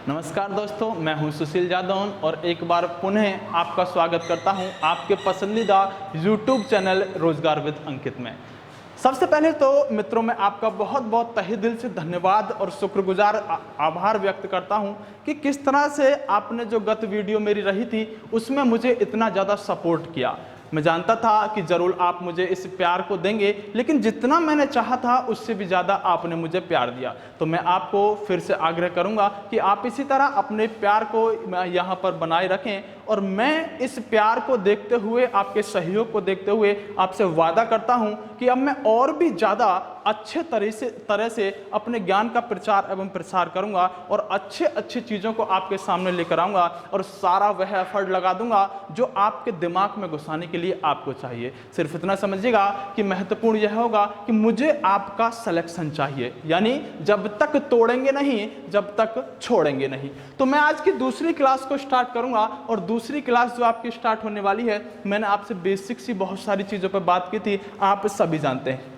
नमस्कार दोस्तों, मैं हूं सुशील जादौन और एक बार पुनः आपका स्वागत करता हूं आपके पसंदीदा YouTube चैनल रोजगार विद अंकित में। सबसे पहले तो मित्रों, मैं आपका बहुत बहुत तहे दिल से धन्यवाद और शुक्रगुजार आभार व्यक्त करता हूं कि किस तरह से आपने जो गत वीडियो मेरी रही थी उसमें मुझे इतना ज़्यादा सपोर्ट किया। मैं जानता था कि ज़रूर आप मुझे इस प्यार को देंगे, लेकिन जितना मैंने चाहा था उससे भी ज़्यादा आपने मुझे प्यार दिया। तो मैं आपको फिर से आग्रह करूंगा कि आप इसी तरह अपने प्यार को यहाँ पर बनाए रखें और मैं इस प्यार को देखते हुए, आपके सहयोग को देखते हुए आपसे वादा करता हूं कि अब मैं और भी ज़्यादा अच्छे तरह से अपने ज्ञान का प्रचार एवं प्रसार करूंगा और अच्छे चीज़ों को आपके सामने लेकर आऊँगा और सारा वह एफर्ट लगा दूंगा जो आपके दिमाग में घुसाने के लिए आपको चाहिए। सिर्फ इतना समझिएगा कि महत्वपूर्ण यह होगा कि मुझे आपका सिलेक्शन चाहिए, यानी जब तक तोड़ेंगे नहीं, जब तक छोड़ेंगे नहीं। तो मैं आज की दूसरी क्लास को स्टार्ट करूंगा और दूसरी क्लास जो आपकी स्टार्ट होने वाली है, मैंने आपसे बेसिक सी बहुत सारी चीज़ों पर बात की थी, आप सभी जानते हैं।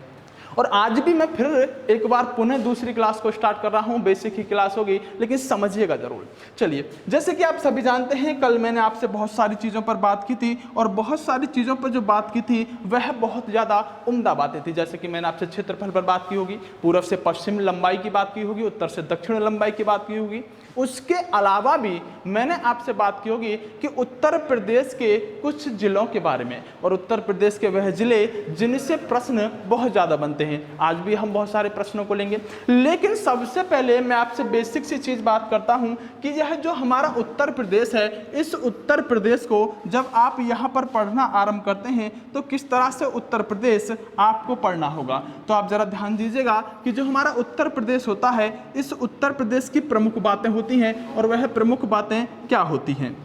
और आज भी मैं फिर एक बार पुनः दूसरी क्लास को स्टार्ट कर रहा हूं। बेसिक ही क्लास होगी, लेकिन समझिएगा जरूर। चलिए, जैसे कि आप सभी जानते हैं, कल मैंने आपसे बहुत सारी चीज़ों पर बात की थी और बहुत सारी चीज़ों पर जो बात की थी वह बहुत ज़्यादा उम्दा बातें थी। जैसे कि मैंने आपसे क्षेत्रफल पर बात की होगी, पूर्व से पश्चिम लंबाई की बात की होगी, उत्तर से दक्षिण लंबाई की बात की होगी। उसके अलावा भी मैंने आपसे बात की होगी कि उत्तर प्रदेश के कुछ जिलों के बारे में, और उत्तर प्रदेश के वह जिले जिनसे प्रश्न बहुत ज़्यादा बनते हैं। आज भी हम बहुत सारे प्रश्नों को लेंगे, लेकिन सबसे पहले मैं आपसे बेसिक सी चीज़ बात करता हूं कि यह जो हमारा उत्तर प्रदेश है, इस उत्तर प्रदेश को जब आप यहाँ पर पढ़ना आरंभ करते हैं तो किस तरह से उत्तर प्रदेश आपको पढ़ना होगा। तो आप ज़रा ध्यान दीजिएगा कि जो हमारा उत्तर प्रदेश होता है, इस उत्तर प्रदेश की प्रमुख बातें होती हैं और वह प्रमुख बातें क्या होती हैं।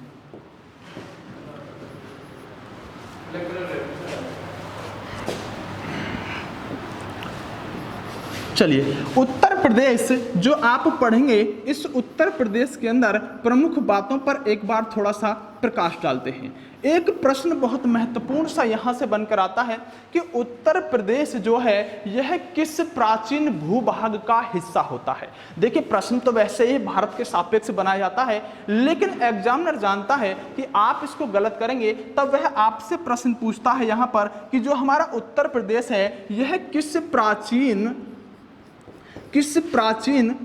चलिए, उत्तर प्रदेश जो आप पढ़ेंगे, इस उत्तर प्रदेश के अंदर प्रमुख बातों पर एक बार थोड़ा सा प्रकाश डालते हैं। एक प्रश्न बहुत महत्वपूर्ण सा यहाँ से बनकर आता है कि उत्तर प्रदेश जो है यह किस प्राचीन भूभाग का हिस्सा होता है। देखिए, प्रश्न तो वैसे ही भारत के सापेक्ष बनाया जाता है, लेकिन एग्जामिनर जानता है कि आप इसको गलत करेंगे, तब वह आपसे प्रश्न पूछता है यहाँ पर कि जो हमारा उत्तर प्रदेश है यह किस प्राचीन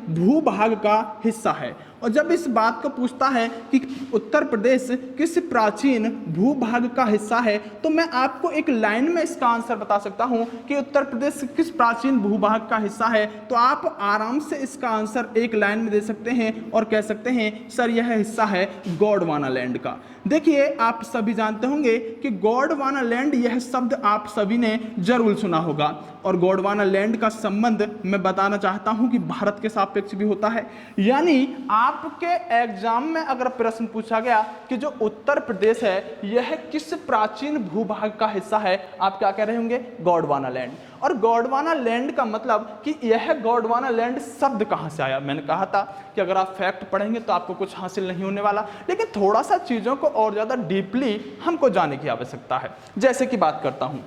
भूभाग का हिस्सा है। और जब इस बात को पूछता है कि उत्तर प्रदेश किस प्राचीन भूभाग का हिस्सा है, तो मैं आपको एक लाइन में इसका आंसर बता सकता हूं कि उत्तर प्रदेश किस प्राचीन भूभाग का हिस्सा है। तो आप आराम से इसका आंसर एक लाइन में दे सकते हैं और कह सकते हैं सर यह हिस्सा है गोंडवाना लैंड का। देखिए, आप सभी जानते होंगे कि गोंडवाना लैंड, यह शब्द आप सभी ने जरूर सुना होगा, और गोंडवाना लैंड का संबंध मैं बताना चाहता हूं कि भारत के सापेक्ष भी होता है। यानी आपके एग्जाम में अगर प्रश्न पूछा गया कि जो उत्तर प्रदेश है यह किस प्राचीन भूभाग का हिस्सा है, आप क्या कह रहे होंगे? गोंडवाना लैंड। और गोंडवाना लैंड का मतलब कि यह गोंडवाना लैंड शब्द कहां से आया। मैंने कहा था कि अगर आप फैक्ट पढ़ेंगे तो आपको कुछ हासिल नहीं होने वाला, लेकिन थोड़ा सा चीजों को और ज्यादा डीपली हमको जानने की आवश्यकता है। जैसे कि बात करता हूं,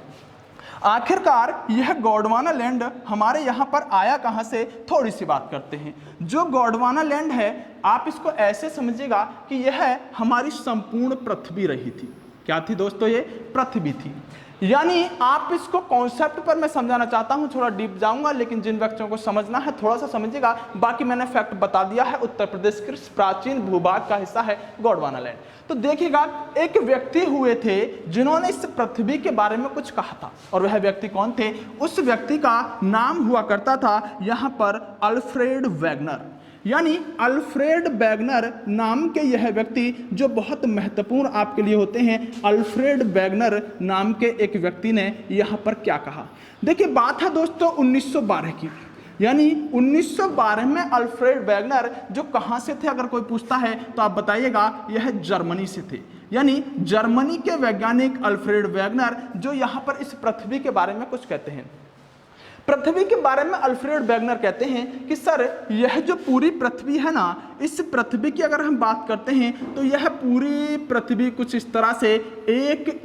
आखिरकार यह गोंडवाना लैंड हमारे यहाँ पर आया कहाँ से, थोड़ी सी बात करते हैं। जो गोंडवाना लैंड है, आप इसको ऐसे समझिएगा कि यह हमारी संपूर्ण पृथ्वी रही थी। क्या थी दोस्तों? ये पृथ्वी थी। यानी आप इसको कॉन्सेप्ट पर मैं समझाना चाहता हूं, थोड़ा डीप जाऊंगा, लेकिन जिन व्यक्तियों को समझना है थोड़ा सा समझिएगा। बाकी मैंने फैक्ट बता दिया है, उत्तर प्रदेश के प्राचीन भूभाग का हिस्सा है गोंडवाना लैंड। तो देखिएगा, एक व्यक्ति हुए थे जिन्होंने इस पृथ्वी के बारे में कुछ कहा था, और वह व्यक्ति कौन थे? उस व्यक्ति का नाम हुआ करता था यहाँ पर अल्फ्रेड वेगनर। यानी अल्फ्रेड वेगनर नाम के यह व्यक्ति जो बहुत महत्वपूर्ण आपके लिए होते हैं, अल्फ्रेड वेगनर नाम के एक व्यक्ति ने यहाँ पर क्या कहा। देखिए, बात है दोस्तों 1912 की। यानी 1912 में अल्फ्रेड वेगनर जो कहाँ से थे, अगर कोई पूछता है तो आप बताइएगा यह जर्मनी से थे। यानी जर्मनी के वैज्ञानिक अल्फ्रेड वेगनर जो यहाँ पर इस पृथ्वी के बारे में कुछ कहते हैं। पृथ्वी के बारे में अल्फ्रेड वेगनर कहते हैं कि सर, यह जो पूरी पृथ्वी है ना, इस पृथ्वी की अगर हम बात करते हैं तो यह पूरी पृथ्वी कुछ इस तरह से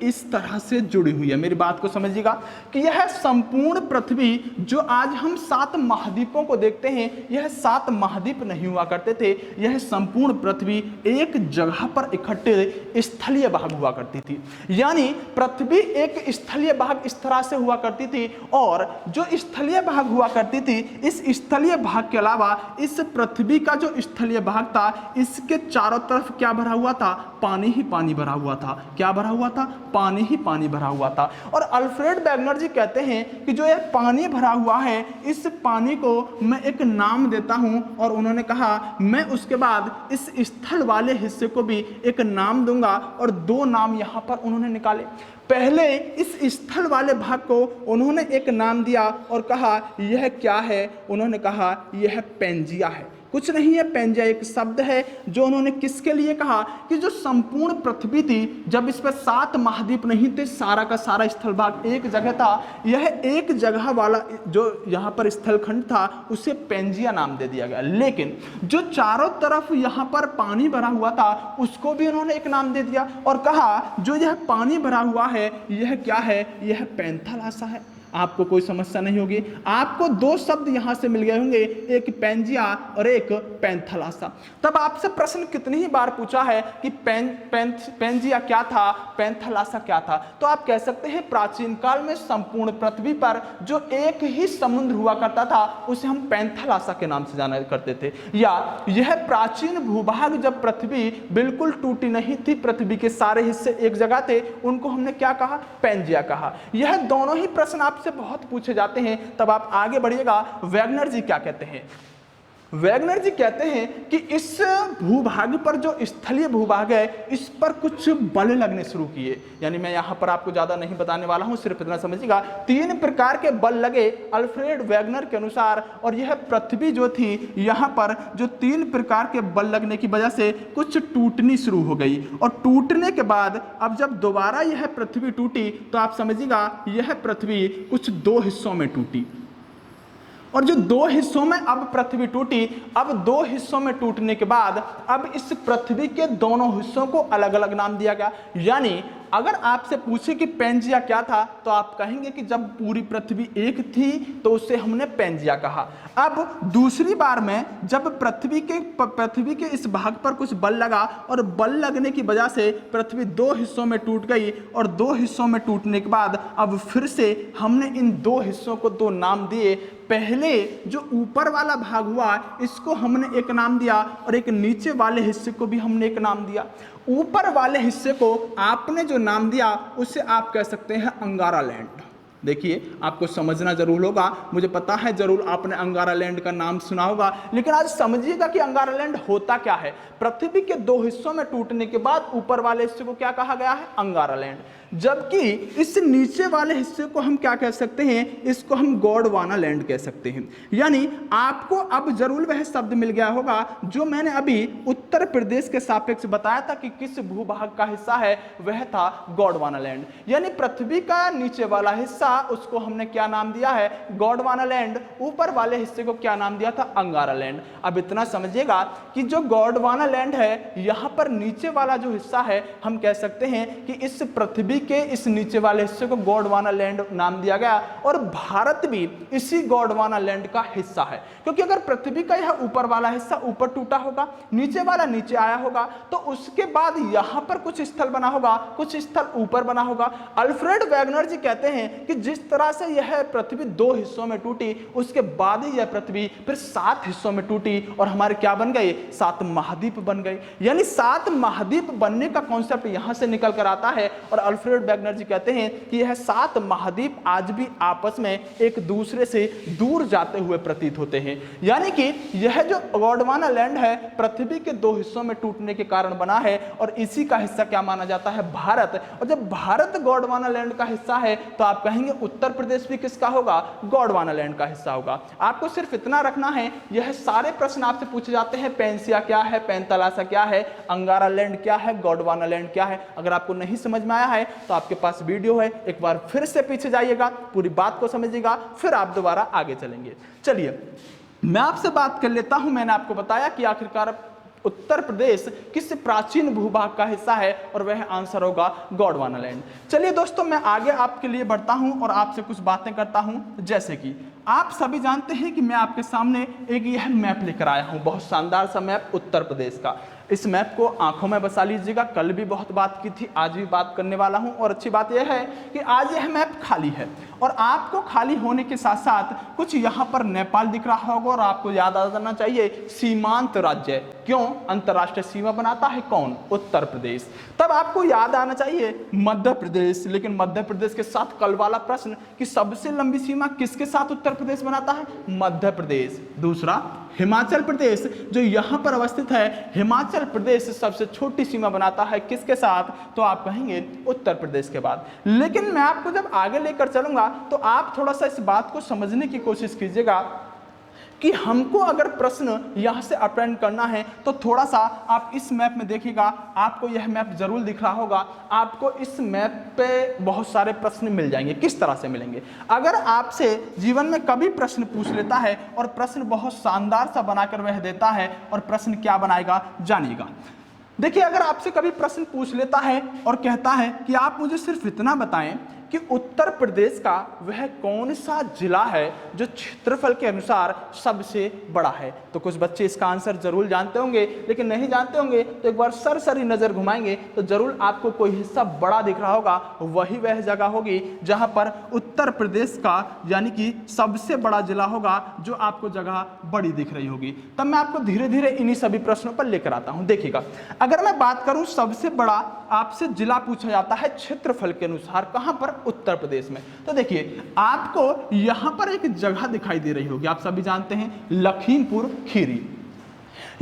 इस तरह से जुड़ी हुई है। मेरी बात को समझिएगा कि यह संपूर्ण पृथ्वी जो आज हम 7 महाद्वीपों को देखते हैं, यह 7 महाद्वीप नहीं हुआ करते थे। यह संपूर्ण पृथ्वी एक जगह पर इकट्ठे स्थलीय भाग हुआ करती थी। यानी पृथ्वी एक स्थलीय भाग इस तरह से हुआ करती थी, और जो स्थलीय भाग हुआ करती थी, इस स्थलीय भाग के अलावा इस पृथ्वी का जो स्थलीय भाग था, इसके चारों तरफ क्या भरा हुआ था? पानी ही पानी भरा हुआ था। क्या भरा हुआ था? पानी ही पानी भरा हुआ था। और अल्फ्रेड वेगनर जी कहते हैं कि जो यह पानी भरा हुआ है, इस पानी को मैं एक नाम देता हूं, और उन्होंने कहा मैं उसके बाद इस स्थल वाले हिस्से को भी एक नाम दूंगा, और 2 नाम यहां पर उन्होंने निकाले। पहले इस स्थल वाले भाग को उन्होंने एक नाम दिया और कहा यह क्या है? उन्होंने कहा यह पेंजिया है। कुछ नहीं है, पेंजिया एक शब्द है जो उन्होंने किसके लिए कहा कि जो संपूर्ण पृथ्वी थी, जब इस पर 7 महाद्वीप नहीं थे, सारा का सारा स्थल भाग एक जगह था, यह एक जगह वाला जो यहाँ पर स्थलखंड था उसे पेंजिया नाम दे दिया गया। लेकिन जो चारों तरफ यहाँ पर पानी भरा हुआ था उसको भी उन्होंने एक नाम दे दिया और कहा जो यह पानी भरा हुआ है यह क्या है? यह पैंथालासा है। आपको कोई समस्या नहीं होगी। आपको 2 शब्द यहां से मिल गए होंगे, एक पेंजिया और एक पैंथालासा। तब आपसे प्रश्न कितनी ही बार पूछा है कि पेंजिया क्या था, पैंथालासा क्या था? तो आप कह सकते हैं प्राचीन काल में संपूर्ण पृथ्वी पर जो एक ही समुद्र हुआ करता था उसे हम पैंथालासा के नाम से जाना करते थे। या यह प्राचीन भूभाग जब पृथ्वी बिल्कुल टूटी नहीं थी, पृथ्वी के सारे हिस्से एक जगह थे, उनको हमने क्या कहा? पेंजिया कहा। यह दोनों ही प्रश्न आपसे बहुत पूछे जाते हैं। तब आप आगे बढ़िएगा, वेगनर जी क्या कहते हैं? वेगनर जी कहते हैं कि इस भूभाग पर जो स्थलीय भूभाग है इस पर कुछ बल लगने शुरू किए। यानी मैं यहां पर आपको ज्यादा नहीं बताने वाला हूं, सिर्फ इतना समझिएगा 3 प्रकार के बल लगे अल्फ्रेड वेगनर के अनुसार, और यह पृथ्वी जो थी यहां पर जो 3 प्रकार के बल लगने की वजह से कुछ टूटनी शुरू हो गई। और टूटने के बाद अब जब दोबारा यह पृथ्वी टूटी तो आप समझिएगा यह पृथ्वी कुछ 2 हिस्सों में टूटी। और जो 2 हिस्सों में अब पृथ्वी टूटी, अब 2 हिस्सों में टूटने के बाद अब इस पृथ्वी के दोनों हिस्सों को अलग अलग नाम दिया गया। यानी अगर आपसे पूछे कि पेंजिया क्या था तो आप कहेंगे कि जब पूरी पृथ्वी एक थी तो उसे हमने पेंजिया कहा। अब दूसरी बार में जब पृथ्वी के इस भाग पर कुछ बल लगा और बल लगने की वजह से पृथ्वी 2 हिस्सों में टूट गई, और 2 हिस्सों में टूटने के बाद अब फिर से हमने इन 2 हिस्सों को 2 नाम दिए। पहले जो ऊपर वाला भाग हुआ इसको हमने एक नाम दिया और एक नीचे वाले हिस्से को भी हमने एक नाम दिया। ऊपर वाले हिस्से को आपने जो नाम दिया उसे आप कह सकते हैं अंगारा लैंड। देखिए आपको समझना जरूर होगा, मुझे पता है जरूर आपने अंगारा लैंड का नाम सुना होगा, लेकिन आज समझिएगा कि अंगारा लैंड होता क्या है। पृथ्वी के 2 हिस्सों में टूटने के बाद ऊपर वाले हिस्से को क्या कहा गया है? अंगारा लैंड। जबकि इस नीचे वाले हिस्से को हम क्या कह सकते हैं? इसको हम गोंडवाना लैंड कह सकते हैं। यानी आपको अब जरूर वह शब्द मिल गया होगा जो मैंने अभी उत्तर प्रदेश के सापेक्ष बताया था कि किस भूभाग का हिस्सा है, वह था गोंडवाना लैंड। यानी पृथ्वी का नीचे वाला हिस्सा उसको हमने क्या नाम दिया है? गोंडवाना लैंड। ऊपर वाले हिस्से को क्या नाम दिया था? अंगारा लैंड। अब इतना समझिएगा कि जो गोंडवाना लैंड है यहां पर नीचे वाला जो हिस्सा है हम कह सकते हैं कि इस पृथ्वी के इस नीचे वाले हिस्से को गोंडवाना लैंड नाम दिया गया, और भारत भी इसी गोंडवाना लैंड का हिस्सा है। क्योंकि अगर पृथ्वी का यह ऊपर वाला हिस्सा ऊपर टूटा होगा, नीचे वाला नीचे आया होगा, तो उसके बाद यहां पर कुछ स्थल बना होगा, कुछ स्थल ऊपर बना होगा। अल्फ्रेड वेगनर जी कहते हैं कि जिस तरह से यह पृथ्वी 2 हिस्सों में टूटी उसके बाद ही यह पृथ्वी फिर 7 हिस्सों में टूटी और हमारे क्या बन गए? 7 महाद्वीप बन गए। यानी 7 महाद्वीप बनने का कॉन्सेप्ट यहां से निकल कर आता है। और अल्फ्रेड वेगनर जी कहते हैं कि यह 7 महाद्वीप आज भी आपस में एक दूसरे से दूर जाते हुए प्रतीत होते हैं। यानी कि यह जो गोंडवाना लैंड है पृथ्वी के 2 हिस्सों में टूटने के कारण बना है, और इसी का हिस्सा क्या माना जाता है? भारत। और जब भारत गोंडवाना लैंड का हिस्सा है तो आप कहेंगे उत्तर प्रदेश भी किसका होगा? गोंडवाना लैंड का हिस्सा होगा। आपको सिर्फ इतना रखना है, यह सारे प्रश्न आपसे पूछे जाते हैं, पेंजिया क्या है, पैंथालासा क्या है, अंगारा लैंड क्या है, गोंडवाना लैंड क्या है। अगर आपको नहीं समझ में आया है तो आपके पास वीडियो है, एक बार फिर से पीछे जाइएगा, पूरी बात को समझिएगा, फिर आप दोबारा आगे चलेंगे। चलिए मैं आपसे बात कर लेता हूं। मैंने आपको बताया कि आखिरकार उत्तर प्रदेश किस प्राचीन भूभाग का हिस्सा है, और वह आंसर होगा गोंडवाना लैंड। चलिए दोस्तों, मैं आगे आपके लिए बढ़ता हूं और आपसे कुछ बातें करता हूं। जैसे कि आप सभी जानते हैं कि मैं आपके सामने एक यह मैप लेकर आया हूं, बहुत शानदार सा मैप उत्तर प्रदेश का। इस मैप को आंखों में बसा लीजिएगा। कल भी बहुत बात की थी, आज भी बात करने वाला हूं, और अच्छी बात यह है कि आज यह मैप खाली है, और आपको खाली होने के साथ साथ कुछ यहां पर नेपाल दिख रहा होगा, और आपको याद आ जाना चाहिए सीमांत राज्य। क्यों? अंतरराष्ट्रीय सीमा बनाता है कौन? उत्तर प्रदेश। तब आपको याद आना चाहिए मध्य प्रदेश। लेकिन मध्य प्रदेश के साथ कल वाला प्रश्न कि सबसे लंबी सीमा किसके साथ उत्तर प्रदेश बनाता है? मध्य प्रदेश। दूसरा, हिमाचल प्रदेश जो यहां पर अवस्थित है, हिमाचल प्रदेश सबसे छोटी सीमा बनाता है किसके साथ? तो आप कहेंगे उत्तर प्रदेश के बाद। लेकिन मैं आपको जब आगे लेकर चलूंगा तो आप थोड़ा सा इस बात को समझने की कोशिश कीजिएगा कि हमको अगर प्रश्न यहां से अटेंड करना है तो थोड़ा सा आप इस मैप में देखिएगा। आपको यह मैप जरूर दिख रहा होगा। आपको इस मैप पे बहुत सारे प्रश्न मिल जाएंगे। किस तरह से मिलेंगे? अगर आपसे जीवन में कभी प्रश्न पूछ लेता है और प्रश्न बहुत शानदार सा बनाकर वह देता है, और प्रश्न क्या बनाएगा जानिएगा। देखिए, अगर आपसे कभी प्रश्न पूछ लेता है और कहता है कि आप मुझे सिर्फ इतना बताएं कि उत्तर प्रदेश का वह कौन सा जिला है जो क्षेत्रफल के अनुसार सबसे बड़ा है, तो कुछ बच्चे इसका आंसर जरूर जानते होंगे, लेकिन नहीं जानते होंगे तो एक बार सरसरी नजर घुमाएंगे तो जरूर आपको कोई हिस्सा बड़ा दिख रहा होगा। वही वह जगह होगी जहां पर उत्तर प्रदेश का यानी कि सबसे बड़ा जिला होगा, जो आपको जगह बड़ी दिख रही होगी। तब मैं आपको धीरे धीरे इन्हीं सभी प्रश्नों पर लेकर आता हूं। देखिएगा, अगर मैं बात करूं सबसे बड़ा आपसे जिला पूछा जाता है क्षेत्रफल के अनुसार, कहां पर? उत्तर प्रदेश में। तो देखिए, आपको यहां पर एक जगह दिखाई दे रही होगी, आप सभी जानते हैं, लखीमपुर खीरी।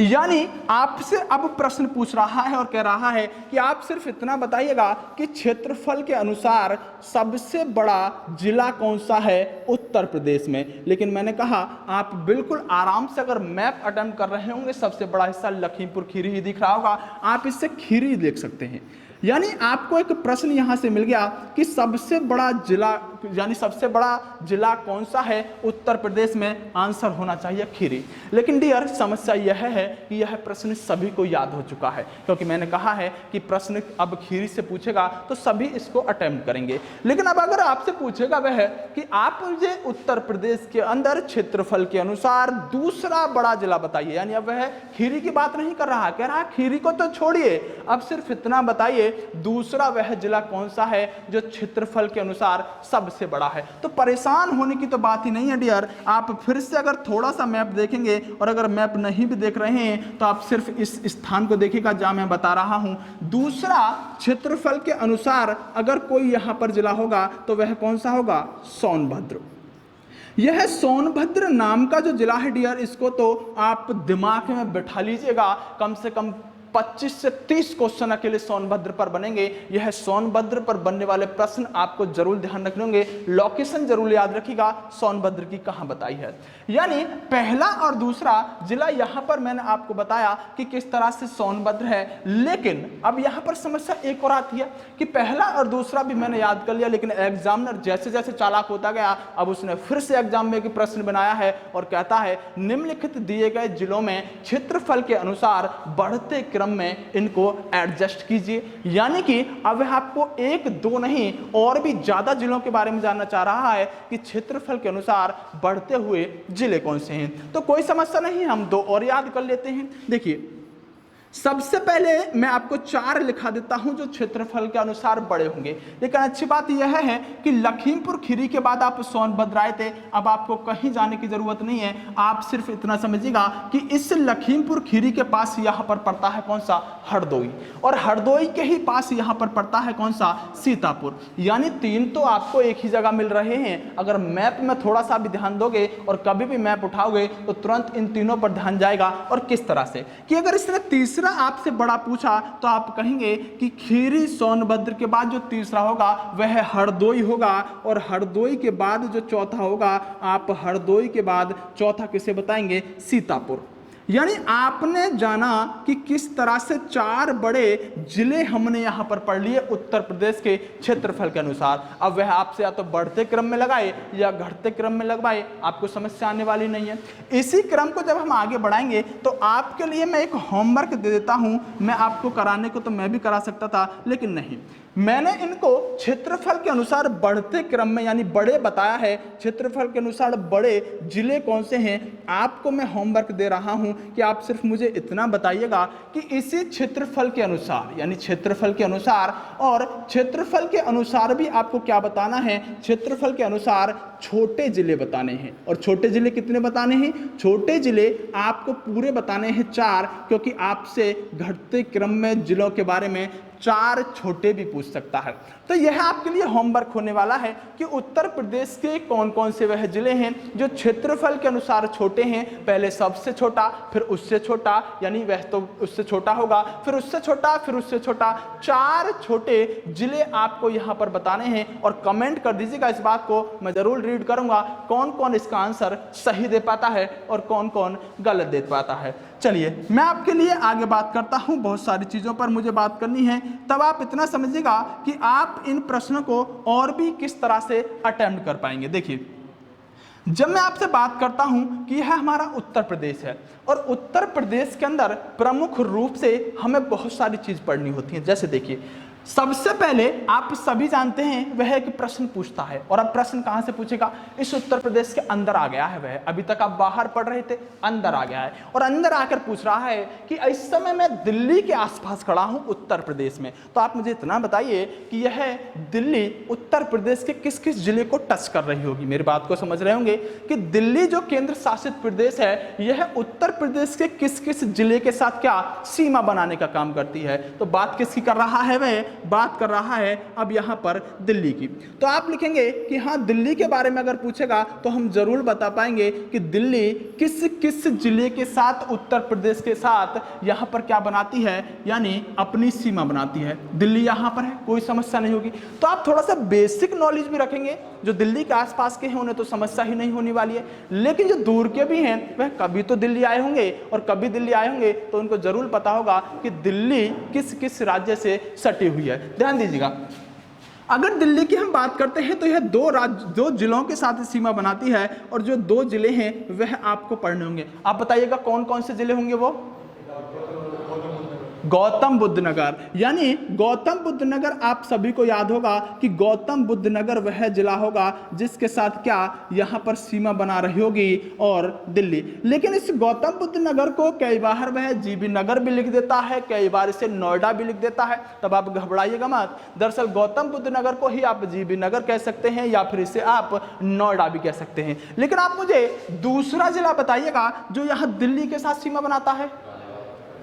यानी आपसे अब प्रश्न पूछ रहा है और कह रहा है कि आप सिर्फ इतना बताइएगा कि क्षेत्रफल के अनुसार सबसे बड़ा जिला कौन सा है उत्तर प्रदेश में। लेकिन मैंने कहा आप बिल्कुल आराम से अगर मैप अटेम्प्ट कर रहे होंगे, सबसे बड़ा हिस्सा लखीमपुर खीरी ही दिख रहा होगा, आप इससे खीरी देख सकते हैं। यानी आपको एक प्रश्न यहां से मिल गया कि सबसे बड़ा जिला यानी सबसे बड़ा जिला कौन सा है उत्तर प्रदेश में? आंसर होना चाहिए खीरी। लेकिन डियर, समस्या यह है कि यह प्रश्न सभी को याद हो चुका है, क्योंकि मैंने कहा है कि प्रश्न अब खीरी से पूछेगा तो सभी इसको अटेम्प्ट करेंगे। लेकिन अब अगर आपसे पूछेगा वह कि आप मुझे उत्तर प्रदेश के अंदर क्षेत्रफल के अनुसार दूसरा बड़ा जिला बताइए, यानी अब वह खीरी की बात नहीं कर रहा, कह रहा खीरी को तो छोड़िए, अब सिर्फ इतना बताइए दूसरा वह जिला कौन सा है जो क्षेत्रफल के अनुसार सबसे बड़ा है। तो परेशान होने की तो बात ही नहीं है डियर। आप फिर से अगर थोड़ा सा मैप देखेंगे, और अगर मैप नहीं भी देख रहे हैं तो आप सिर्फ इस स्थान को देखिएगा जहां मैं बता रहा हूं। दूसरा क्षेत्रफल के अनुसार अगर कोई यहां पर जिला होगा तो वह कौन सा होगा? सोनभद्र। यह सोनभद्र नाम का जो जिला है डियर, इसको तो आप दिमाग में बैठा लीजिएगा। कम से कम 25 से 30 क्वेश्चन अकेले सोनभद्र पर बनेंगे। यह सोनभद्र पर बनने वाले प्रश्न आपको जरूर ध्यान रखने होंगे। लोकेशन जरूर याद रखिएगा, सोनभद्र की कहां बताई है। यानी पहला और दूसरा जिला यहां पर मैंने आपको बताया कि किस तरह से सोनभद्र है। लेकिन अब यहां पर समस्या एक और आती है कि पहला और दूसरा भी मैंने याद कर लिया, लेकिन एग्जामिनर जैसे जैसे चालाक होता गया, अब उसने फिर से एग्जाम में प्रश्न बनाया है और कहता है निम्नलिखित दिए गए जिलों में क्षेत्रफल के अनुसार बढ़ते क्रम में इनको एडजस्ट कीजिए। यानी कि अब आपको एक दो नहीं और भी ज्यादा जिलों के बारे में जानना चाह रहा है कि क्षेत्रफल के अनुसार बढ़ते हुए जिले कौन से हैं। तो कोई समस्या नहीं, हम दो और याद कर लेते हैं। देखिए, सबसे पहले मैं आपको 4 लिखा देता हूं जो क्षेत्रफल के अनुसार बड़े होंगे। लेकिन अच्छी बात यह है कि लखीमपुर खीरी के बाद आप सोनभद्र आए थे, अब आपको कहीं जाने की जरूरत नहीं है। आप सिर्फ इतना समझिएगा कि इस लखीमपुर खीरी के पास यहां पर पड़ता है कौन सा? हरदोई। और हरदोई के ही पास यहां पर पड़ता है कौन सा? सीतापुर। यानी 3 तो आपको एक ही जगह मिल रहे हैं। अगर मैप में थोड़ा सा भी ध्यान दोगे और कभी भी मैप उठाओगे तो तुरंत इन तीनों पर ध्यान जाएगा। और किस तरह से कि अगर इसने तीसरा आपसे बड़ा पूछा तो आप कहेंगे कि खीरी सोनभद्र के बाद जो तीसरा होगा वह हरदोई होगा, और हरदोई के बाद जो चौथा होगा, आप हरदोई के बाद चौथा किसे बताएंगे? सीतापुर। यानी आपने जाना कि किस तरह से 4 बड़े जिले हमने यहां पर पढ़ लिए उत्तर प्रदेश के क्षेत्रफल के अनुसार। अब वह आपसे या तो बढ़ते क्रम में लगाए या घटते क्रम में लगवाए, आपको समस्या आने वाली नहीं है। इसी क्रम को जब हम आगे बढ़ाएंगे तो आपके लिए मैं एक होमवर्क दे देता हूं। मैं आपको कराने को तो मैं भी करा सकता था, लेकिन नहीं, मैंने इनको क्षेत्रफल के अनुसार बढ़ते क्रम में यानी बड़े बताया है। क्षेत्रफल के अनुसार बड़े जिले कौन से हैं, आपको मैं होमवर्क दे रहा हूं कि आप सिर्फ मुझे इतना बताइएगा कि इसी क्षेत्रफल के अनुसार, यानी क्षेत्रफल के अनुसार, और क्षेत्रफल के अनुसार भी आपको क्या बताना है, क्षेत्रफल के अनुसार छोटे जिले बताने हैं। और छोटे जिले कितने बताने हैं, छोटे जिले आपको पूरे बताने हैं 4, क्योंकि आपसे घटते क्रम में जिलों के बारे में 4 छोटे भी पूछ सकता है। तो यह आपके लिए होमवर्क होने वाला है कि उत्तर प्रदेश के कौन कौन से वह जिले हैं जो क्षेत्रफल के अनुसार छोटे हैं। पहले सबसे छोटा, फिर उससे छोटा, यानी वह तो उससे छोटा होगा, फिर उससे छोटा, फिर उससे छोटा, 4 छोटे जिले आपको यहां पर बताने हैं। और कमेंट कर दीजिएगा इस बात को, मैं जरूर रीड करूंगा कौन कौन इसका आंसर सही दे पाता है और कौन कौन गलत दे पाता है। चलिए मैं आपके लिए आगे बात करता हूं, बहुत सारी चीजों पर मुझे बात करनी है। तब आप इतना समझिएगा कि आप इन प्रश्नों को और भी किस तरह से अटेम्प्ट कर पाएंगे। देखिए, जब मैं आपसे बात करता हूं कि यह हमारा उत्तर प्रदेश है और उत्तर प्रदेश के अंदर प्रमुख रूप से हमें बहुत सारी चीज पढ़नी होती है। जैसे देखिए, सबसे पहले आप सभी जानते हैं वह एक प्रश्न पूछता है, और अब प्रश्न कहां से पूछेगा, इस उत्तर प्रदेश के अंदर आ गया है वह। अभी तक आप बाहर पढ़ रहे थे, अंदर आ गया है और अंदर आकर पूछ रहा है कि इस समय मैं दिल्ली के आसपास खड़ा हूं उत्तर प्रदेश में। तो आप मुझे इतना बताइए कि यह दिल्ली उत्तर प्रदेश के किस किस जिले को टच कर रही होगी। मेरी बात को समझ रहे होंगे कि दिल्ली जो केंद्र शासित प्रदेश है, यह उत्तर प्रदेश के किस किस जिले के साथ क्या सीमा बनाने का काम करती है। तो बात किसकी कर रहा है, वह बात कर रहा है अब यहां पर दिल्ली की। तो आप लिखेंगे कि हाँ, दिल्ली के बारे में अगर पूछेगा तो हम जरूर बता पाएंगे कि दिल्ली किस किस जिले के साथ उत्तर प्रदेश के साथ यहां पर क्या बनाती है, यानी अपनी सीमा बनाती है। दिल्ली यहां पर है, कोई समस्या नहीं होगी। तो आप थोड़ा सा बेसिक नॉलेज भी रखेंगे, जो दिल्ली के आसपास के हैं उन्हें तो समस्या ही नहीं होने वाली है, लेकिन जो दूर के भी हैं वह कभी तो दिल्ली आए होंगे, और कभी दिल्ली आए होंगे तो उनको जरूर पता होगा कि दिल्ली किस किस राज्य से सटी हुई है। ध्यान दीजिएगा, अगर दिल्ली की हम बात करते हैं तो यह 2 जिलों के साथ सीमा बनाती है, और जो 2 जिले हैं वह आपको पढ़ने होंगे। आप बताइएगा कौन कौन से जिले होंगे वो। गौतम बुद्ध नगर, यानी गौतम बुद्ध नगर, आप सभी को याद होगा कि गौतम बुद्ध नगर वह जिला होगा जिसके साथ क्या यहां पर सीमा बना रही होगी और दिल्ली। लेकिन इस गौतम बुद्ध नगर को कई बार वह जीबी नगर भी लिख देता है, कई बार इसे नोएडा भी लिख देता है। तब आप घबराइएगा मत, दरअसल गौतम बुद्ध नगर को ही आप जीबी नगर कह सकते हैं या फिर इसे आप नोएडा भी कह सकते हैं। लेकिन आप मुझे दूसरा जिला बताइएगा जो यहां दिल्ली के साथ सीमा बनाता है,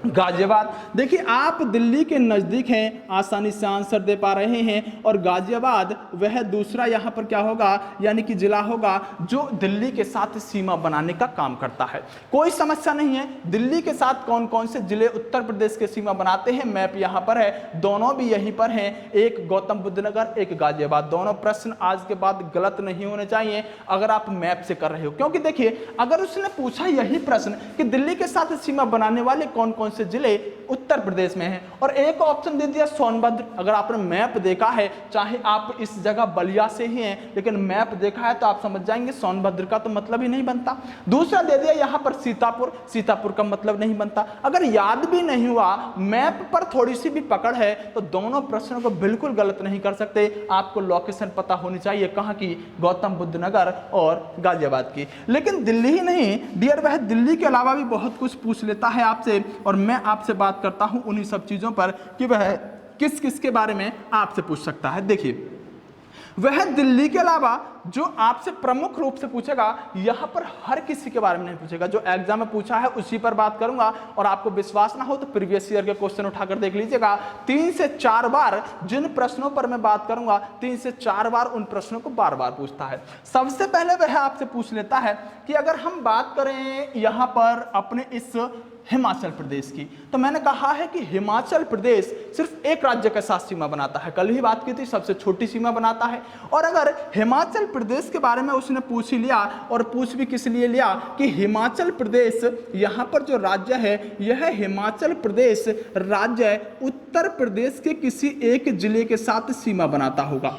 गाजियाबाद। देखिए, आप दिल्ली के नज़दीक हैं, आसानी से आंसर दे पा रहे हैं, और गाजियाबाद वह दूसरा यहाँ पर क्या होगा, यानी कि जिला होगा जो दिल्ली के साथ सीमा बनाने का काम करता है। कोई समस्या नहीं है, दिल्ली के साथ कौन कौन से जिले उत्तर प्रदेश के सीमा बनाते हैं, मैप यहाँ पर है, दोनों भी यहीं पर हैं, एक गौतम बुद्ध नगर, एक गाजियाबाद। दोनों प्रश्न आज के बाद गलत नहीं होने चाहिए अगर आप मैप से कर रहे हो, क्योंकि देखिए अगर उसने पूछा यही प्रश्न कि दिल्ली के साथ सीमा बनाने वाले कौन कौन से जिले उत्तर प्रदेश में हैं, और एक ऑप्शन दे दिया सोनभद्र। अगर आपने मैप देखा है, चाहे आप इस जगह बलिया से ही हैं, लेकिन मैप देखा है तो आप समझ जाएंगे सोनभद्र का तो मतलब ही नहीं बनता। दूसरा दे दिया यहां पर सीतापुर, सीतापुर का मतलब नहीं बनता। अगर याद भी नहीं हुआ, मैप पर थोड़ी सी भी पकड़ है, तो दोनों प्रश्नों को बिल्कुल गलत नहीं कर सकते। आपको लोकेशन पता होनी चाहिए, कहां की, गौतम बुद्ध नगर और गाजियाबाद की। लेकिन दिल्ली ही नहीं डियर, वह दिल्ली के अलावा भी बहुत कुछ पूछ लेता है आपसे, और मैं आपसे बात करता हूं उन्हीं सब चीजों पर कि वह किस किस के बारे में आपसे पूछ सकता है। देखिए, वह दिल्ली के अलावा जो आपसे प्रमुख रूप से पूछेगा, यहां पर हर किसी के बारे में नहीं पूछेगा। जो एग्जाम में पूछा है उसी पर बात करूंगा, और आपको विश्वास ना हो तो प्रीवियस ईयर के क्वेश्चन उठाकर देख लीजिएगा। 3 से 4 बार जिन प्रश्नों पर मैं बात करूंगा, 3 से 4 बार उन प्रश्नों को बार बार पूछता है। सबसे पहले वह आपसे पूछ लेता है कि अगर हम बात करें यहां पर अपने इस हिमाचल प्रदेश की, तो मैंने कहा है कि हिमाचल प्रदेश सिर्फ एक राज्य के साथ सीमा बनाता है। कल ही बात की थी, सबसे छोटी सीमा बनाता है। और अगर हिमाचल प्रदेश के बारे में उसने पूछ ही लिया, और पूछ भी किस लिए लिया कि हिमाचल प्रदेश यहाँ पर जो राज्य है, यह हिमाचल प्रदेश राज्य उत्तर प्रदेश के किसी एक जिले के साथ सीमा बनाता होगा।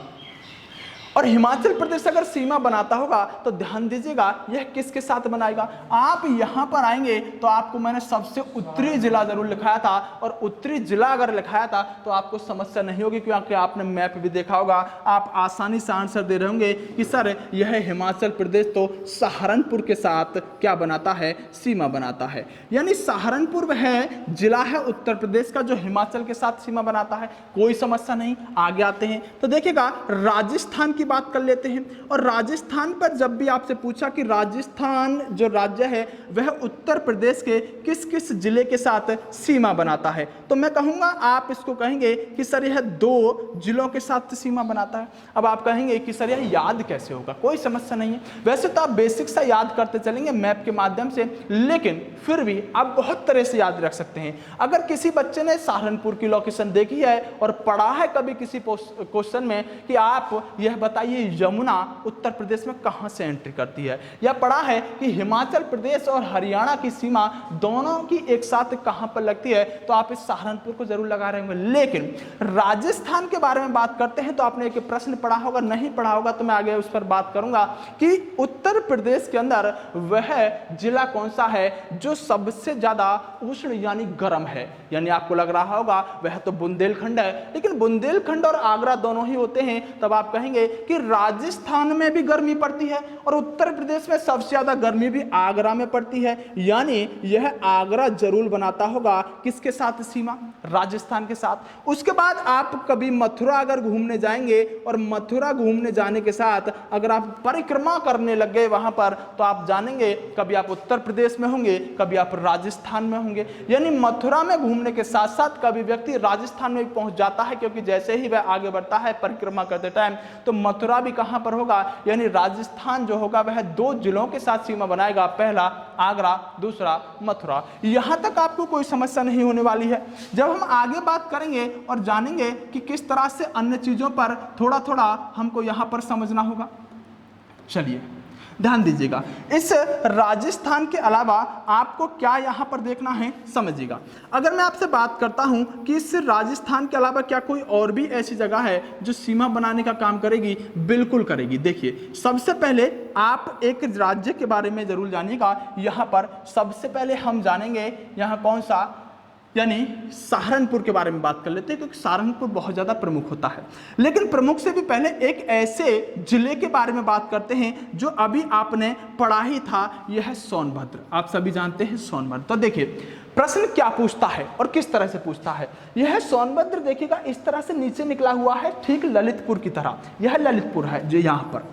और हिमाचल प्रदेश अगर सीमा बनाता होगा तो ध्यान दीजिएगा यह किसके साथ बनाएगा। आप यहां पर आएंगे तो आपको मैंने सबसे उत्तरी जिला जरूर लिखाया था, और उत्तरी जिला अगर लिखाया था तो आपको समस्या नहीं होगी, क्योंकि आपने मैप भी देखा होगा। आप आसानी से आंसर दे रहे होंगे कि सर यह हिमाचल प्रदेश तो सहारनपुर के साथ क्या बनाता है, सीमा बनाता है। यानी सहारनपुर वह जिला है उत्तर प्रदेश का जो हिमाचल के साथ सीमा बनाता है। कोई समस्या नहीं। आगे आते हैं तो देखिएगा राजस्थान की बात कर लेते हैं। और राजस्थान पर जब भी आपसे पूछा कि राजस्थान जो राज्य है वह उत्तर प्रदेश के किस किस जिले के साथ सीमा बनाता है, तो मैं कहूंगा आप इसको कहेंगे कि सर यह 2 जिलों के साथ सीमा बनाता है। अब आप कहेंगे कि सर यह याद कैसे होगा, कोई समस्या नहीं है। वैसे तो आप बेसिक सा याद करते चलेंगे मैप के माध्यम से, लेकिन फिर भी आप बहुत तरह से याद रख सकते हैं। अगर किसी बच्चे ने सहारनपुर की लोकेशन देखी है और पढ़ा है कभी किसी क्वेश्चन में कि आप यह बताइए यमुना उत्तर प्रदेश में कहां से एंट्री करती है, या पढ़ा है कि हिमाचल प्रदेश और हरियाणा की सीमा दोनों की एक साथ कहां पर लगती है, तो आप इस सहारनपुर को जरूर लगा रहे होंगे। लेकिन राजस्थान के बारे में बात करते हैं तो आपने एक प्रश्न पढ़ा होगा, नहीं पढ़ा होगा तो मैं आगे उस पर बात करूंगा कि उत्तर प्रदेश के अंदर वह जिला कौन सा है जो सबसे ज्यादा उष्ण यानी गर्म है। यानी आपको लग रहा होगा वह तो बुंदेलखंड है, लेकिन बुंदेलखंड और आगरा दोनों ही होते हैं। तब आप कहेंगे कि राजस्थान में भी गर्मी पड़ती है और उत्तर प्रदेश में सबसे ज्यादा गर्मी भी आगरा में पड़ती है। यानी यह आगरा जरूर बनाता होगा किसके साथ सीमा, राजस्थान के साथ। उसके बाद आप कभी मथुरा अगर घूमने जाएंगे और मथुरा घूमने जाने के साथ अगर आप परिक्रमा करने लग गए वहां पर, तो आप जानेंगे कभी आप उत्तर प्रदेश में होंगे, कभी आप राजस्थान में होंगे। यानी मथुरा में घूमने के साथ साथ कभी व्यक्ति राजस्थान में भी पहुंच जाता है, क्योंकि जैसे ही वह आगे बढ़ता है परिक्रमा करते टाइम तो मथुरा भी कहां पर होगा, यानी राजस्थान जो होगा वह 2 जिलों के साथ सीमा बनाएगा, पहला आगरा, दूसरा मथुरा। यहां तक आपको कोई समस्या नहीं होने वाली है। जब हम आगे बात करेंगे और जानेंगे कि किस तरह से अन्य चीजों पर थोड़ा थोड़ा हमको यहां पर समझना होगा, चलिए ध्यान दीजिएगा। इस राजस्थान के अलावा आपको क्या यहां पर देखना है, समझिएगा। अगर मैं आपसे बात करता हूं कि इस राजस्थान के अलावा क्या कोई और भी ऐसी जगह है जो सीमा बनाने का काम करेगी, बिल्कुल करेगी। देखिए सबसे पहले आप एक राज्य के बारे में जरूर जानिएगा। यहां पर सबसे पहले हम जानेंगे यहां कौन सा, यानी सहारनपुर के बारे में बात कर लेते हैं, क्योंकि सहारनपुर बहुत ज़्यादा प्रमुख होता है। लेकिन प्रमुख से भी पहले एक ऐसे जिले के बारे में बात करते हैं जो अभी आपने पढ़ा ही था, यह है सोनभद्र। आप सभी जानते हैं सोनभद्र। तो देखिए प्रश्न क्या पूछता है और किस तरह से पूछता है। यह सोनभद्र देखिएगा इस तरह से नीचे निकला हुआ है, ठीक ललितपुर की तरह। यह ललितपुर है जो यहाँ पर,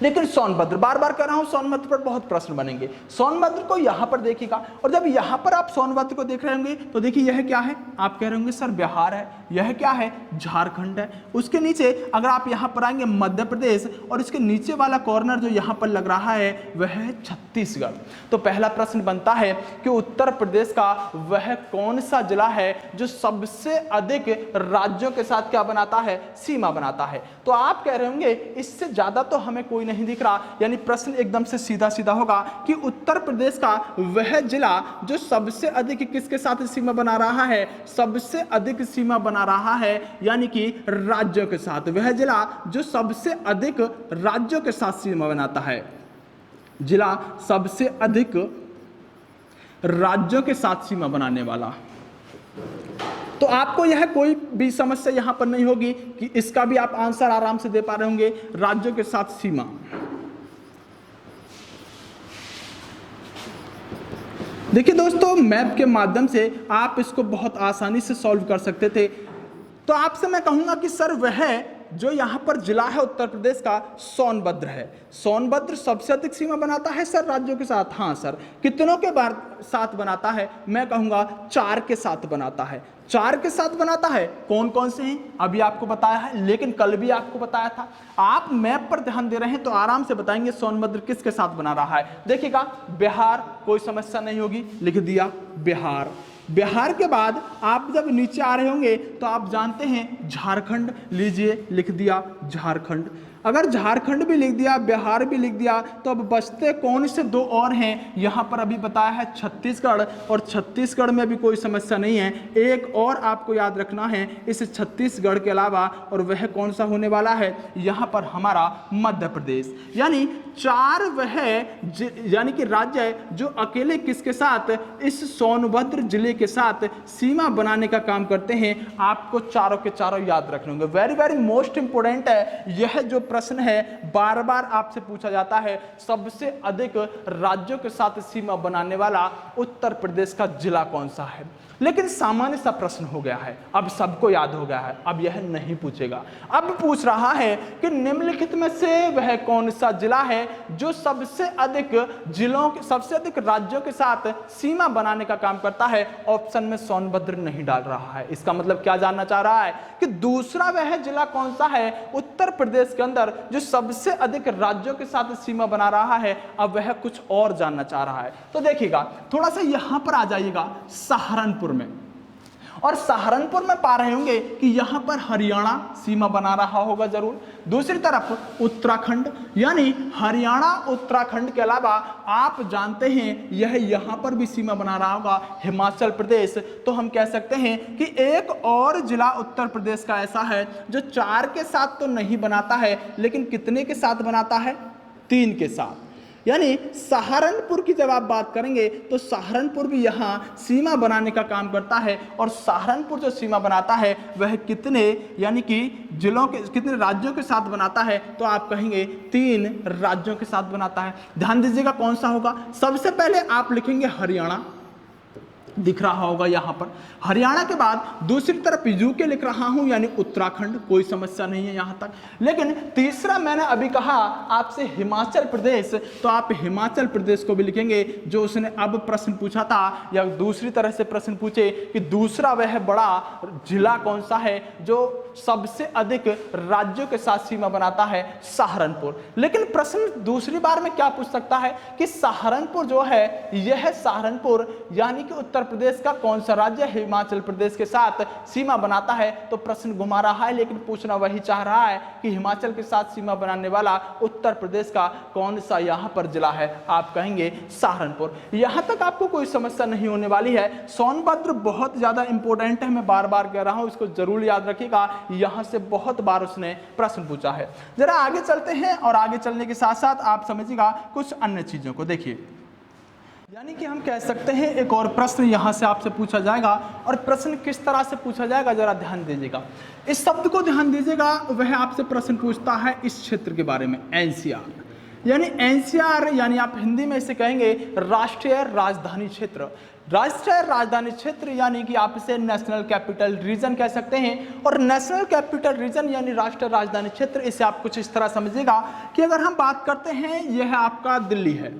लेकिन सोनभद्र, बार बार कह रहा हूं सोनभद्र पर बहुत प्रश्न बनेंगे। सोनभद्र को यहां पर देखिएगा, और जब यहां पर आप सोनभद्र को देख रहे होंगे तो देखिए यह क्या है, आप कह रहे होंगे सर बिहार है, यह क्या है, झारखंड है। उसके नीचे अगर आप यहां पर आएंगे मध्य प्रदेश, और इसके नीचे वाला कॉर्नर जो यहां पर लग रहा है वह है छत्तीसगढ़। तो पहला प्रश्न बनता है कि उत्तर प्रदेश का वह कौन सा जिला है जो सबसे अधिक राज्यों के साथ क्या बनाता है, सीमा बनाता है। तो आप कह रहे होंगे इससे ज्यादा तो हमें कोई नहीं दिख रहा, यानी प्रश्न एकदम से सीधा सीधा होगा कि उत्तर प्रदेश का वह जिला जो सबसे अधिक किसके साथ सीमा बना रहा है, सबसे अधिक सीमा बना रहा है, यानी कि राज्यों के साथ। वह जिला जो सबसे अधिक राज्यों के साथ सीमा बनाता है, जिला सबसे अधिक राज्यों के साथ सीमा बनाने वाला। तो आपको यह कोई भी समस्या यहां पर नहीं होगी कि इसका भी आप आंसर आराम से दे पा रहे होंगे, राज्यों के साथ सीमा। देखिए दोस्तों मैप के माध्यम से आप इसको बहुत आसानी से सॉल्व कर सकते थे। तो आपसे मैं कहूंगा कि सर वह जो यहाँ पर जिला है उत्तर प्रदेश का सोनभद्र है। सोनभद्र सबसे अधिक सीमा बनाता है सर राज्यों के साथ। हाँ सर, कितनों के साथ बनाता है, मैं कहूँगा 4 के साथ बनाता है। 4 के साथ बनाता है। कौन कौन से हैं अभी आपको बताया है, लेकिन कल भी आपको बताया था। आप मैप पर ध्यान दे रहे हैं तो आराम से बताएंगे सोनभद्र किसके साथ बना रहा है। देखिएगा बिहार, कोई समस्या नहीं होगी, लिख दिया बिहार। बिहार के बाद आप जब नीचे आ रहे होंगे तो आप जानते हैं झारखंड, लीजिए लिख दिया झारखंड। अगर झारखंड भी लिख दिया, बिहार भी लिख दिया, तो अब बचते कौन से दो और हैं? यहाँ पर अभी बताया है छत्तीसगढ़, और छत्तीसगढ़ में भी कोई समस्या नहीं है। एक और आपको याद रखना है इस छत्तीसगढ़ के अलावा, और वह कौन सा होने वाला है? यहाँ पर हमारा मध्य प्रदेश। यानी 4 वह यानी कि राज्य है जो अकेले किसके साथ? इस सोनभद्र जिले के साथ सीमा बनाने का काम करते हैं। आपको चारों के चारों याद रखने होंगे। वेरी वेरी मोस्ट इंपोर्टेंट है। यह जो प्रश्न है बार बार आपसे पूछा जाता है, सबसे अधिक राज्यों के साथ सीमा बनाने वाला उत्तर प्रदेश का जिला कौन सा है? लेकिन सामान्य सा प्रश्न हो गया है, अब सबको याद हो गया है, अब यह नहीं पूछेगा। अब पूछ रहा है कि निम्नलिखित में से वह कौन सा जिला है जो सबसे अधिक सबसे अधिक राज्यों के साथ सीमा बनाने का काम करता है? ऑप्शन में सोनभद्र नहीं डाल रहा है। इसका मतलब क्या जानना चाह रहा है कि दूसरा वह जिला कौन सा है उत्तर प्रदेश के अंदर जो सबसे अधिक राज्यों के साथ सीमा बना रहा है? अब वह कुछ और जानना चाह रहा है। तो देखिएगा, थोड़ा सा यहां पर आ जाइएगा सहारनपुर में, और सहारनपुर में पा रहे होंगे कि यहां पर हरियाणा सीमा बना रहा होगा जरूर। दूसरी तरफ उत्तराखंड, यानी हरियाणा उत्तराखंड के अलावा आप जानते हैं यह यहां पर भी सीमा बना रहा होगा हिमाचल प्रदेश। तो हम कह सकते हैं कि एक और जिला उत्तर प्रदेश का ऐसा है जो 4 के साथ तो नहीं बनाता है, लेकिन कितने के साथ बनाता है? 3 के साथ। यानी सहारनपुर की जब आप बात करेंगे तो सहारनपुर भी यहाँ सीमा बनाने का काम करता है, और सहारनपुर जो सीमा बनाता है वह कितने यानी कि जिलों के, कितने राज्यों के साथ बनाता है? तो आप कहेंगे 3 राज्यों के साथ बनाता है। ध्यान दीजिएगा कौन सा होगा। सबसे पहले आप लिखेंगे हरियाणा, दिख रहा होगा यहां पर। हरियाणा के बाद दूसरी तरफ यूके लिख रहा हूं, यानी उत्तराखंड, कोई समस्या नहीं है यहां तक। लेकिन तीसरा मैंने अभी कहा आपसे हिमाचल प्रदेश, तो आप हिमाचल प्रदेश को भी लिखेंगे जो उसने अब प्रश्न पूछा था, या दूसरी तरह से प्रश्न पूछे कि दूसरा वह बड़ा जिला कौन सा है जो सबसे अधिक राज्यों के साथ सीमा बनाता है? सहारनपुर। लेकिन प्रश्न दूसरी बार में क्या पूछ सकता है कि सहारनपुर जो है, यह सहारनपुर यानी कि उत्तर प्रदेश का कौन सा राज्य हिमाचल प्रदेश के साथ सीमा बनाता है? तो प्रश्न घुमा रहा है, लेकिन पूछना वही चाह रहा है कि हिमाचल के साथ सीमा बनाने वाला उत्तर प्रदेश का कौन सा यहां पर जिला है? आप कहेंगे सहारनपुर। यहां तक आपको कोई समस्या नहीं होने वाली है। सोनभद्र बहुत ज्यादा इंपॉर्टेंट है, मैं बार बार कह रहा हूं, इसको जरूर याद रखिएगा, यहां से बहुत बार उसने प्रश्न पूछा है। जरा आगे चलते हैं, और आगे चलने के साथ साथ आप समझिएगा कुछ अन्य चीजों को। देखिए, यानी कि हम कह सकते हैं एक और प्रश्न यहां से आपसे पूछा जाएगा, और प्रश्न किस तरह से पूछा जाएगा जरा ध्यान दीजिएगा। इस शब्द को ध्यान दीजिएगा, वह आपसे प्रश्न पूछता है इस क्षेत्र के बारे में, एनसीआर। यानी एनसीआर यानी आप हिंदी में इसे कहेंगे राष्ट्रीय राजधानी क्षेत्र। राष्ट्रीय राजधानी क्षेत्र यानी कि आप इसे नेशनल कैपिटल रीजन कह सकते हैं। और नेशनल कैपिटल रीजन यानी राष्ट्रीय राजधानी क्षेत्र, इसे आप कुछ इस तरह समझिएगा कि अगर हम बात करते हैं, यह आपका दिल्ली है,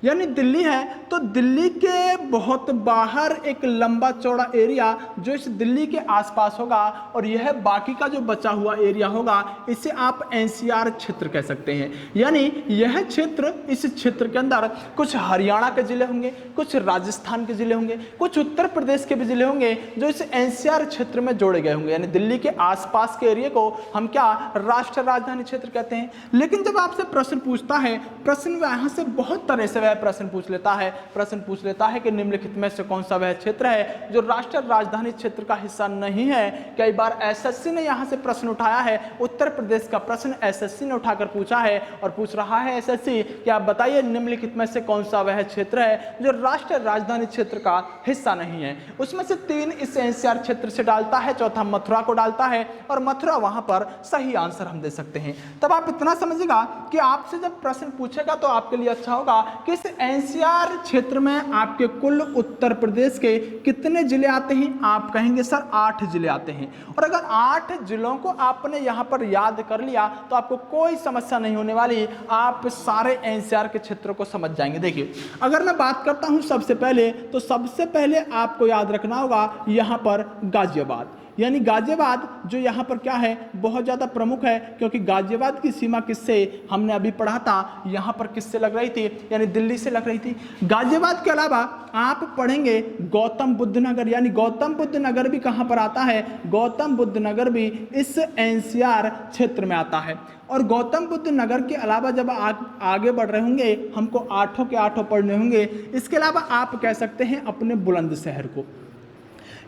यानी दिल्ली है, तो दिल्ली के बहुत बाहर एक लंबा चौड़ा एरिया जो इस दिल्ली के आसपास होगा, और यह बाकी का जो बचा हुआ एरिया होगा, इसे आप एनसीआर क्षेत्र कह सकते हैं। यानी यह क्षेत्र, इस क्षेत्र के अंदर कुछ हरियाणा के जिले होंगे, कुछ राजस्थान के जिले होंगे, कुछ उत्तर प्रदेश के भी जिले होंगे जो इस एनसीआर क्षेत्र में जोड़े गए होंगे। यानी दिल्ली के आसपास के एरिया को हम क्या राष्ट्रीय राजधानी क्षेत्र कहते हैं। लेकिन जब आपसे प्रश्न पूछता है, प्रश्न वहां से बहुत तरह से प्रश्न पूछ लेता है। प्रश्न पूछ लेता है कि निम्नलिखित में से कौन सा वह क्षेत्र है जो राष्ट्रीय राजधानी क्षेत्र का हिस्सा नहीं है। कई बार एसएससी ने यहां से प्रश्न उठाया है, उत्तर प्रदेश का प्रश्न एसएससी ने उठाकर पूछा है, और पूछ रहा है एसएससी कि आप बताइए निम्नलिखित में से कौन सा वह क्षेत्र है जो राष्ट्रीय राजधानी क्षेत्र का हिस्सा नहीं है। उसमें से 3 इस एनसीआर क्षेत्र से डालता है, चौथा मथुरा को डालता है, और मथुरा वहां पर सही आंसर हम दे सकते हैं। तब आप इतना समझिएगा कि आपसे जब प्रश्न पूछेगा तो आपके लिए अच्छा होगा कि इस एनसीआर क्षेत्र में आपके कुल उत्तर प्रदेश के कितने जिले आते हैं? आप कहेंगे सर 8 जिले आते हैं। और अगर 8 जिलों को आपने यहां पर याद कर लिया तो आपको कोई समस्या नहीं होने वाली, आप सारे एनसीआर के क्षेत्रों को समझ जाएंगे। देखिए, अगर मैं बात करता हूं सबसे पहले, तो सबसे पहले आपको याद रखना होगा यहां पर गाजियाबाद। यानी गाजियाबाद जो यहाँ पर क्या है, बहुत ज़्यादा प्रमुख है, क्योंकि गाजियाबाद की सीमा किससे, हमने अभी पढ़ा था, यहाँ पर किससे लग रही थी, यानी दिल्ली से लग रही थी। गाजियाबाद के अलावा आप पढ़ेंगे गौतम बुद्ध नगर, यानी गौतम बुद्ध नगर भी कहाँ पर आता है, गौतम बुद्ध नगर भी इस एनसीआर क्षेत्र में आता है। और गौतम बुद्ध नगर के अलावा जब आप आगे बढ़ रहे होंगे, हमको आठों के आठों पढ़ने होंगे, इसके अलावा आप कह सकते हैं अपने बुलंदशहर को,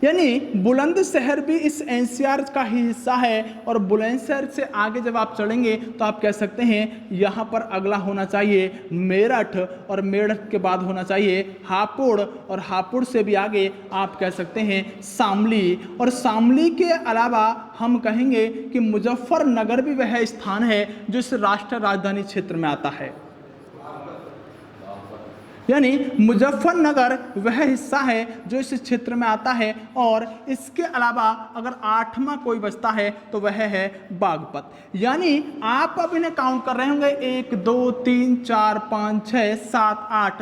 यानी बुलंदशहर भी इस एनसीआर का ही हिस्सा है। और बुलंदशहर से आगे जब आप चढ़ेंगे तो आप कह सकते हैं यहाँ पर अगला होना चाहिए मेरठ, और मेरठ के बाद होना चाहिए हापुड़, और हापुड़ से भी आगे आप कह सकते हैं शामली। और शामली के अलावा हम कहेंगे कि मुजफ्फरनगर भी वह स्थान है जो इस राष्ट्रीय राजधानी क्षेत्र में आता है, यानी मुजफ्फरनगर वह हिस्सा है जो इस क्षेत्र में आता है। और इसके अलावा अगर आठवां कोई बचता है तो वह है बागपत। यानी आप अब इन्हें काउंट कर रहे होंगे 1 2 3 4 5 6 7 8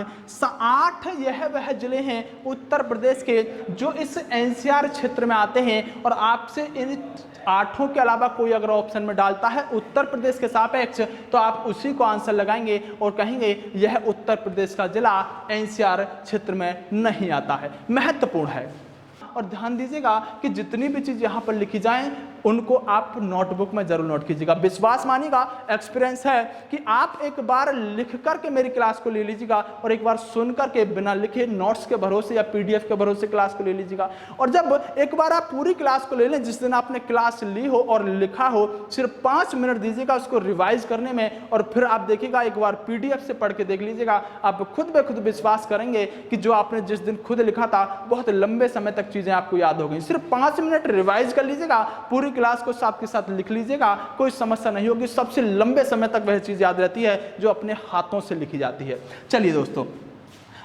8 यह वह जिले हैं उत्तर प्रदेश के जो इस एनसीआर क्षेत्र में आते हैं। और आपसे इन आठों के अलावा कोई अगर ऑप्शन में डालता है उत्तर प्रदेश के सापेक्ष तो आप उसी को आंसर लगाएंगे और कहेंगे यह उत्तर प्रदेश का जिला एनसीआर क्षेत्र में नहीं आता है। महत्वपूर्ण है। और ध्यान दीजिएगा कि जितनी भी चीज यहां पर लिखी जाएं उनको आप नोटबुक में जरूर नोट कीजिएगा। विश्वास मानिएगा, एक्सपीरियंस है कि आप एक बार लिख करके मेरी क्लास को ले लीजिएगा और एक बार सुन करके बिना लिखे नोट्स के भरोसे या पीडीएफ के भरोसे क्लास को ले लीजिएगा। और जब एक बार आप पूरी क्लास को ले लें, जिस दिन आपने क्लास ली हो और लिखा हो, सिर्फ 5 मिनट दीजिएगा उसको रिवाइज करने में, और फिर आप देखिएगा एक बार पीडीएफ से पढ़ के देख लीजिएगा। आप खुद ब खुद विश्वास करेंगे कि जो आपने जिस दिन खुद लिखा था बहुत लंबे समय तक चीजें आपको याद हो गई। सिर्फ 5 मिनट रिवाइज कर लीजिएगा, पूरी क्लास को साथ के साथ लिख लीजिएगा, कोई समस्या नहीं होगी। सबसे लंबे समय तक वह चीज याद रहती है जो अपने हाथों से लिखी जाती है। चलिए दोस्तों,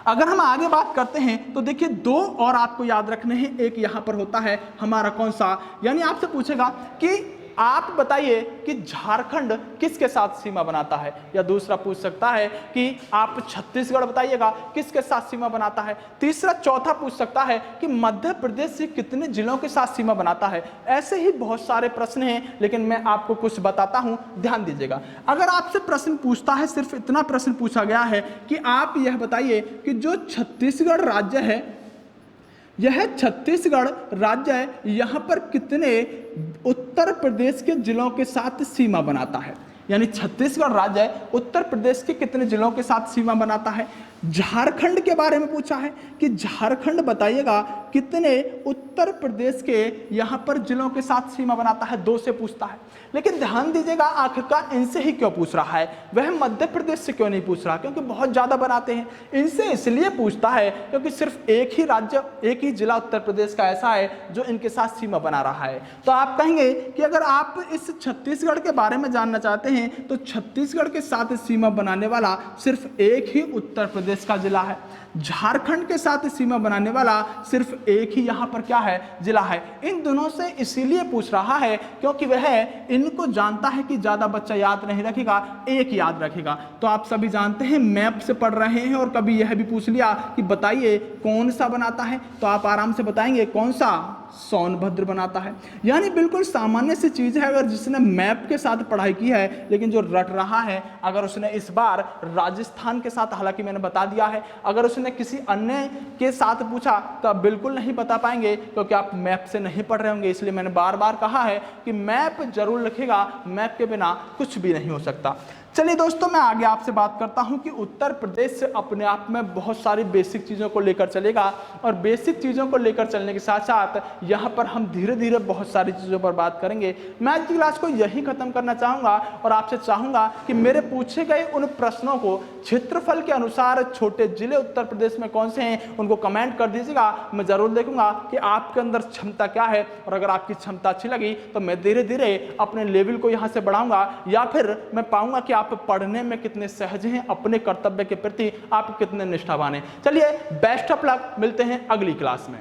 अगर हम आगे बात करते हैं तो देखिए 2 और आपको याद रखने हैं। एक यहां पर होता है हमारा कौन सा, यानी आपसे पूछेगा कि आप बताइए कि झारखंड किसके साथ सीमा बनाता है, या दूसरा पूछ सकता है कि आप छत्तीसगढ़ बताइएगा किसके साथ सीमा बनाता है। तीसरा चौथा पूछ सकता है कि मध्य प्रदेश से कितने जिलों के साथ सीमा बनाता है। ऐसे ही बहुत सारे प्रश्न हैं, लेकिन मैं आपको कुछ बताता हूं, ध्यान दीजिएगा। अगर आपसे प्रश्न पूछता है, सिर्फ इतना प्रश्न पूछा गया है कि आप यह बताइए कि जो छत्तीसगढ़ राज्य है, यह छत्तीसगढ़ राज्य है, यहां पर कितने उत्तर प्रदेश के जिलों के साथ सीमा बनाता है। यानी छत्तीसगढ़ राज्य है, उत्तर प्रदेश के कितने जिलों के साथ सीमा बनाता है। झारखंड के बारे में पूछा है कि झारखंड बताइएगा कितने उत्तर प्रदेश के यहां पर जिलों के साथ सीमा बनाता है, 2 से पूछता है। लेकिन ध्यान दीजिएगा आखिरकार इनसे ही क्यों पूछ रहा है, वह मध्य प्रदेश से क्यों नहीं पूछ रहा, क्योंकि बहुत ज्यादा बनाते हैं। इनसे इसलिए पूछता है क्योंकि सिर्फ एक ही राज्य, एक ही जिला उत्तर प्रदेश का ऐसा है जो इनके साथ सीमा बना रहा है। तो आप कहेंगे कि अगर आप इस छत्तीसगढ़ के बारे में जानना चाहते हैं तो छत्तीसगढ़ के साथ सीमा बनाने वाला सिर्फ एक ही उत्तर प्रदेश का जिला है। झारखंड के साथ सीमा बनाने वाला सिर्फ एक ही यहां पर क्या है, जिला है। इन दोनों से इसीलिए पूछ रहा है क्योंकि वह इनको जानता है कि ज्यादा बच्चा याद नहीं रखेगा, एक याद रखेगा। तो आप सभी जानते हैं मैप से पढ़ रहे हैं, और कभी यह भी पूछ लिया कि बताइए कौन सा बनाता है, तो आप आराम से बताएंगे कौन सा, सोनभद्र बनाता है। यानी बिल्कुल सामान्य सी चीज है। अगर जिसने मैप के साथ पढ़ाई की है, लेकिन जो रट रहा है, अगर उसने इस बार राजस्थान के साथ, हालांकि मैंने बता दिया है, अगर उसने किसी अन्य के साथ पूछा तो आप बिल्कुल नहीं बता पाएंगे क्योंकि आप मैप से नहीं पढ़ रहे होंगे। इसलिए मैंने बार बार कहा है कि मैप जरूर लिखेगा, मैप के बिना कुछ भी नहीं हो सकता। चलिए दोस्तों, मैं आगे आपसे बात करता हूं कि उत्तर प्रदेश अपने आप में बहुत सारी बेसिक चीज़ों को लेकर चलेगा, और बेसिक चीज़ों को लेकर चलने के साथ साथ यहाँ पर हम धीरे धीरे बहुत सारी चीज़ों पर बात करेंगे। मैं आज की क्लास को यही खत्म करना चाहूँगा और आपसे चाहूँगा कि मेरे पूछे गए उन प्रश्नों को क्षेत्रफल के अनुसार छोटे जिले उत्तर प्रदेश में कौन से हैं उनको कमेंट कर दीजिएगा। मैं ज़रूर देखूंगा कि आपके अंदर क्षमता क्या है, और अगर आपकी क्षमता अच्छी लगी तो मैं धीरे धीरे अपने लेवल को यहाँ से बढ़ाऊँगा, या फिर मैं पाऊँगा कि आप पढ़ने में कितने सहज हैं, अपने कर्तव्य के प्रति आप कितने निष्ठावान हैं। चलिए, बेस्ट ऑफ लक, मिलते हैं अगली क्लास में।